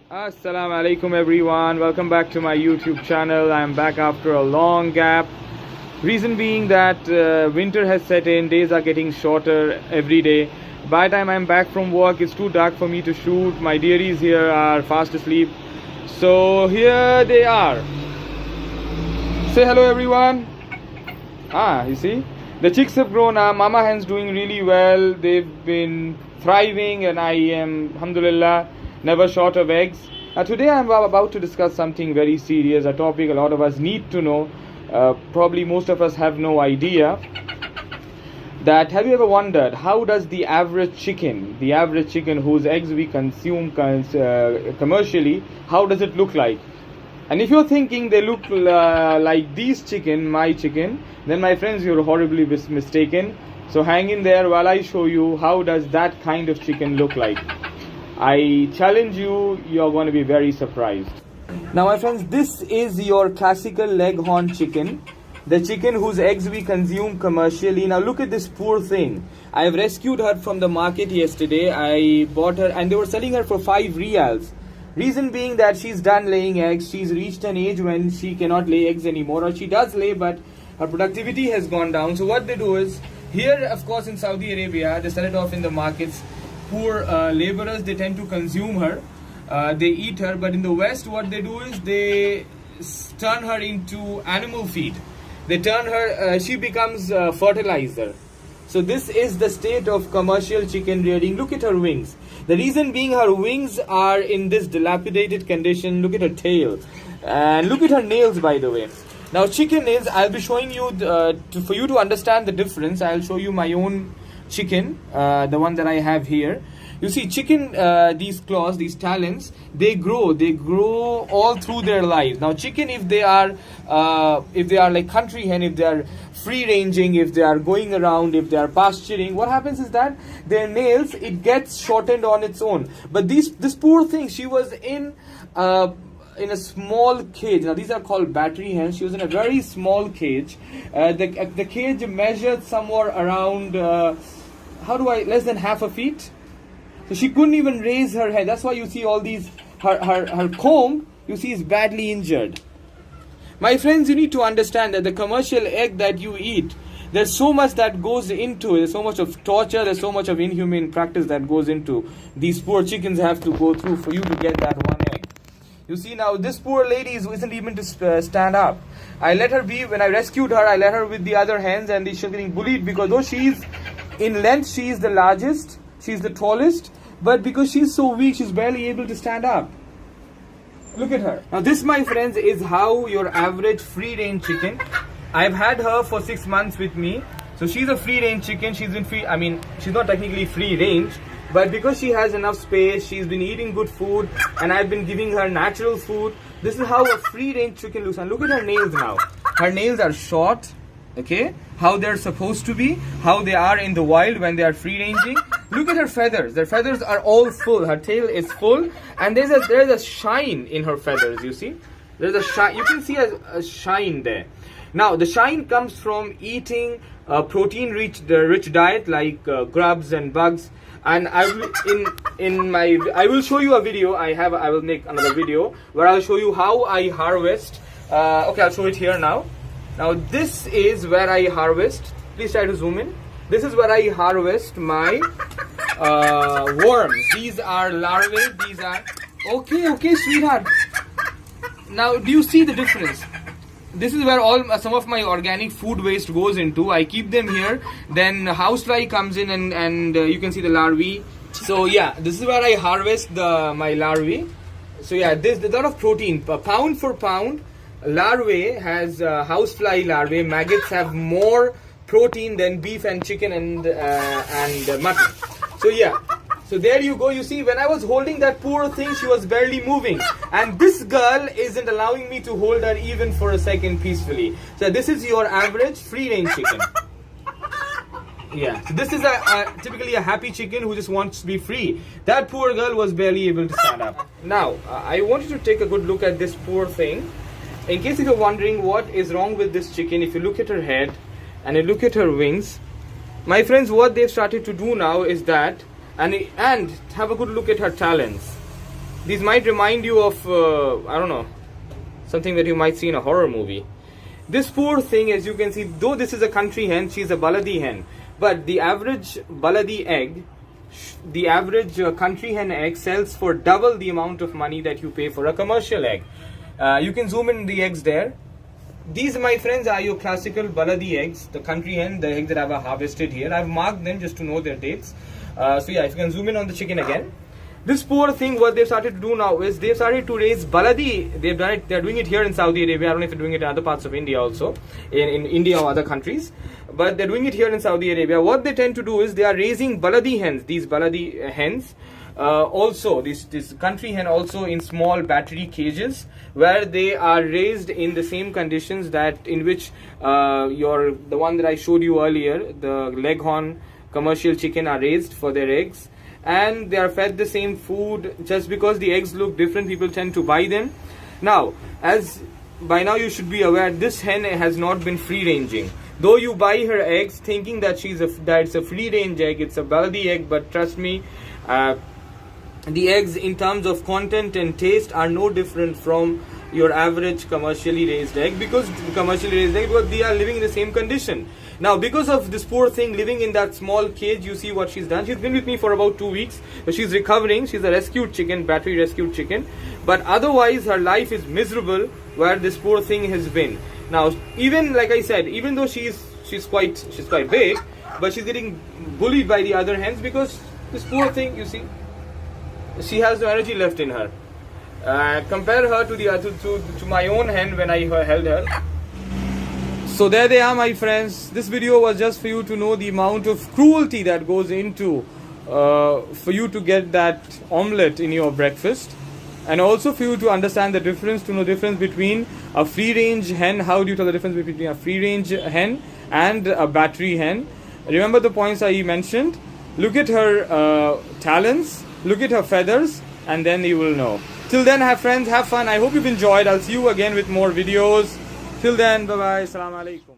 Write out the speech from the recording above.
Assalamu alaikum everyone, welcome back to my YouTube channel. I am back after a long gap. Reason being that winter has set in, days are getting shorter every day. By the time I'm back from work, it's too dark for me to shoot. My dearies here are fast asleep. So here they are. Say hello everyone. You see? The chicks have grown up. Mama hen's doing really well. They've been thriving and I am, alhamdulillah, never short of eggs. Today I'm about to discuss something very serious, a topic a lot of us need to know. Probably most of us have no idea. That have you ever wondered how does the average chicken whose eggs we consume commercially, how does it look like? And if you're thinking they look like these chicken, my chicken, then my friends, you're horribly mistaken. So hang in there while I show you how does that kind of chicken look like. I challenge you, you're going to be very surprised. Now my friends, this is your classical leghorn chicken. The chicken whose eggs we consume commercially. Now look at this poor thing. I have rescued her from the market yesterday. I bought her and they were selling her for 5 riyals. Reason being that she's done laying eggs. She's reached an age when she cannot lay eggs anymore. Or she does lay, but her productivity has gone down. So what they do is, here of course in Saudi Arabia, they sell it off in the markets. Poor laborers, they tend to consume her. They eat her. But in the West, what they do is they turn her into animal feed. They turn her, she becomes fertilizer. So this is the state of commercial chicken rearing. Look at her wings. The reason being her wings are in this dilapidated condition. Look at her tail. And look at her nails, by the way. Now chicken nails, I'll be showing you, for you to understand the difference, I'll show you my own chicken, the one that I have here. You see, chicken, these claws, these talons, they grow all through their lives. Now chicken, if they are like country hen, if they are free ranging, if they are going around, if they are pasturing, what happens is that their nails, it gets shortened on its own. But this poor thing, she was in a small cage. Now these are called battery hens. She was in a very small cage. The cage measured somewhere around less than half a feet. So she couldn't even raise her head. That's why you see all these, her comb, you see, is badly injured. My friends, you need to understand that the commercial egg that you eat, there's so much that goes into it. There's so much of torture, there's so much of inhumane practice that goes into these poor chickens have to go through for you to get that one egg. You see, now this poor lady isn't even to stand up. I let her be, when I rescued her, I let her with the other hens and she's getting bullied because though she's in length, she is the largest, she's the tallest, but because she's so weak, she's barely able to stand up. Look at her. Now this, my friends, is how your average free-range chicken. I've had her for 6 months with me. So she's a free-range chicken. She's been free, I mean, she's not technically free-range, but because she has enough space, she's been eating good food, and I've been giving her natural food. This is how a free-range chicken looks. And look at her nails now. Her nails are short, okay? How they're supposed to be, how they are in the wild when they are free-ranging. Look at her feathers. Their feathers are all full. Her tail is full, and there's a shine in her feathers. You see, there's a shine. You can see a shine there. Now the shine comes from eating protein-rich diet like grubs and bugs. And I will show you a video. I will make another video where I'll show you how I harvest. Okay, I'll show it here now. Now this is where I harvest. Please try to zoom in. This is where I harvest my worms. These are larvae. These are okay, sweetheart. Now, do you see the difference? This is where some of my organic food waste goes into. I keep them here. Then housefly comes in and you can see the larvae. So yeah, this is where I harvest my larvae. So yeah, there's a lot of protein. Pound for pound, larvae has housefly larvae. Maggots have more protein than beef and chicken and mutton. So yeah, so there you go. You see, when I was holding that poor thing, she was barely moving, and this girl isn't allowing me to hold her even for a second peacefully. So this is your average free-range chicken. Yeah, so this is typically a happy chicken who just wants to be free. That poor girl was barely able to stand up. Now I want you to take a good look at this poor thing. In case if you're wondering what is wrong with this chicken, if you look at her head and you look at her wings, my friends, what they've started to do now is that, and have a good look at her talons. These might remind you of I don't know, something that you might see in a horror movie. This poor thing, as you can see, though this is a country hen, she's a Baladi hen, but the average Baladi egg, the average country hen egg sells for double the amount of money that you pay for a commercial egg. You can zoom in the eggs there. These, my friends, are your classical Baladi eggs, the country hen, the eggs that I've harvested here. I've marked them just to know their dates. So yeah, if you can zoom in on the chicken again. This poor thing, what they've started to do now is they've started to raise Baladi. They've done it. They're doing it here in Saudi Arabia. I don't know if they're doing it in other parts of India also, in India or other countries. But they're doing it here in Saudi Arabia. What they tend to do is they are raising Baladi hens. These Baladi hens, also this country hen, also in small battery cages, where they are raised in the same conditions that in which the one that I showed you earlier, the leghorn commercial chicken, are raised for their eggs. And they are fed the same food. Just because the eggs look different, people tend to buy them. Now, as by now you should be aware, this hen has not been free ranging. Though you buy her eggs thinking that it's a free range egg, it's a Baladi egg, but trust me, the eggs in terms of content and taste are no different from your average commercially raised egg, because they are living in the same condition. Now, because of this poor thing living in that small cage, you see what she's done. She's been with me for about 2 weeks. So she's recovering. She's a rescued chicken, battery rescued chicken. But otherwise, her life is miserable where this poor thing has been. Now, even like I said, even though she's quite big, but she's getting bullied by the other hens because this poor thing, you see, she has no energy left in her. Compare her to my own hen when I held her. So there they are, my friends. This video was just for you to know the amount of cruelty that goes into for you to get that omelette in your breakfast, and also for you to understand the difference, to know the difference between a free range hen. How do you tell the difference between a free range hen and a battery hen? Remember the points I mentioned. Look at her talons, look at her feathers, and then you will know. Till then, friends, have fun. I hope you've enjoyed. I'll see you again with more videos. Till then, bye bye. Assalamu alaikum.